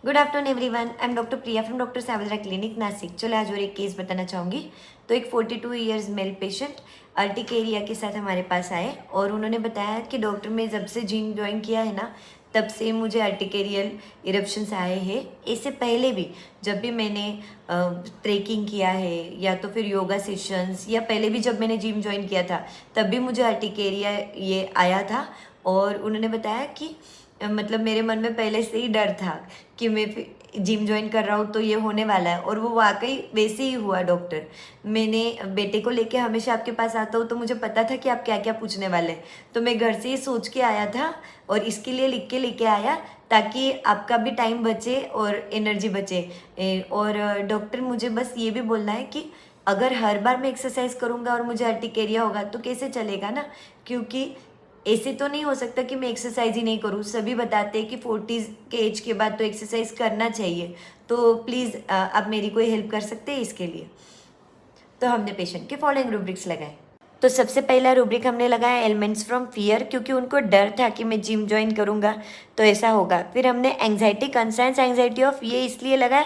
Good afternoon everyone, I am doctor Priya from doctor Savdhara clinic Nashik. चलो आज और एक केस बताना चाहूँगी। तो एक 42 ईयर्स मेल पेशेंट अर्टिकेरिया के साथ हमारे पास आए और उन्होंने बताया कि डॉक्टर मैं जब से जिम ज्वाइन किया है ना, तब से मुझे अर्टिकेरियल इरप्शंस आए हैं। इससे पहले भी जब भी मैंने ट्रेकिंग किया है या तो फिर योगा सेशंस या पहले भी जब मैंने जिम ज्वाइन किया था तब भी मुझे अर्टिकेरिया ये आया था। और उन्होंने बताया कि मतलब मेरे मन में पहले से ही डर था कि मैं जिम ज्वाइन कर रहा हूँ तो ये होने वाला है, और वो वाकई वैसे ही हुआ। डॉक्टर, मैंने बेटे को लेके हमेशा आपके पास आता हूँ तो मुझे पता था कि आप क्या क्या पूछने वाले, तो मैं घर से ही सोच के आया था और इसके लिए लिख के लेके आया ताकि आपका भी टाइम बचे और एनर्जी बचे। और डॉक्टर, मुझे बस ये भी बोलना है कि अगर हर बार मैं एक्सरसाइज करूँगा और मुझे अर्टिकेरिया होगा तो कैसे चलेगा ना, क्योंकि ऐसे तो नहीं हो सकता कि मैं एक्सरसाइज ही नहीं करूँ। सभी बताते हैं कि 40s के एज के बाद तो एक्सरसाइज करना चाहिए। तो प्लीज़ आप मेरी कोई हेल्प कर सकते हैं इसके लिए। तो हमने पेशेंट के फॉलोइंग रूब्रिक्स लगाए। तो सबसे पहला रूब्रिक हमने लगाया एलिमेंट्स फ्रॉम फियर, क्योंकि उनको डर था कि मैं जिम ज्वाइन करूँगा तो ऐसा होगा। फिर हमने एंग्जाइटी, कंसर्न्स, एंग्जाइटी ऑफ ये इसलिए लगाया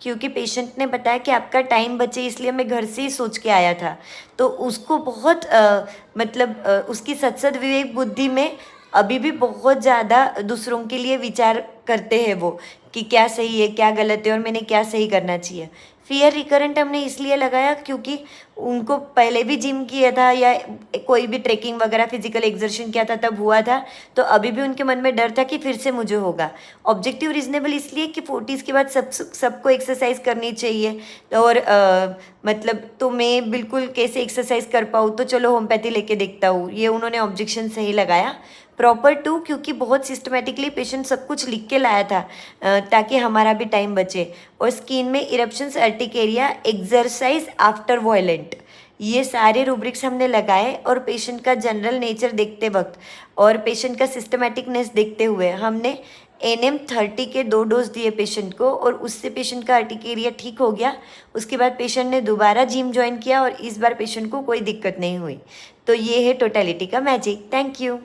क्योंकि पेशेंट ने बताया कि आपका टाइम बचे, इसलिए मैं घर से ही सोच के आया था। तो उसको बहुत उसकी सत्सद विवेक बुद्धि में अभी भी बहुत ज़्यादा दूसरों के लिए विचार करते हैं वो, कि क्या सही है क्या गलत है और मैंने क्या सही करना चाहिए। फियर रिकरेंट हमने इसलिए लगाया क्योंकि उनको पहले भी जिम किया था या कोई भी ट्रेकिंग वगैरह फिजिकल एक्सर्शन किया था तब हुआ था, तो अभी भी उनके मन में डर था कि फिर से मुझे होगा। ऑब्जेक्टिव रीजनेबल इसलिए कि 40s के बाद सबको एक्सरसाइज करनी चाहिए, और तो मैं बिल्कुल कैसे एक्सरसाइज कर पाऊँ, तो चलो होम्योपैथी लेके देखता हूँ, ये उन्होंने ऑब्जेक्शन सही लगाया। प्रॉपर टू, क्योंकि बहुत सिस्टमेटिकली पेशेंट सब कुछ लिख के लाया था ताकि हमारा भी टाइम बचे। और स्किन में eruptions, urticaria, exercise after violent, ये सारे रूब्रिक्स हमने लगाए। और पेशेंट का जनरल नेचर देखते वक्त और पेशेंट का सिस्टमेटिकनेस देखते हुए हमने NM30 के 2 डोज दिए पेशेंट को, और उससे पेशेंट का अर्टिकेरिया ठीक हो गया। उसके बाद पेशेंट ने दोबारा जिम ज्वाइन किया और इस बार पेशेंट को कोई दिक्कत नहीं हुई। तो ये है टोटलिटी का मैजिक। Thank you.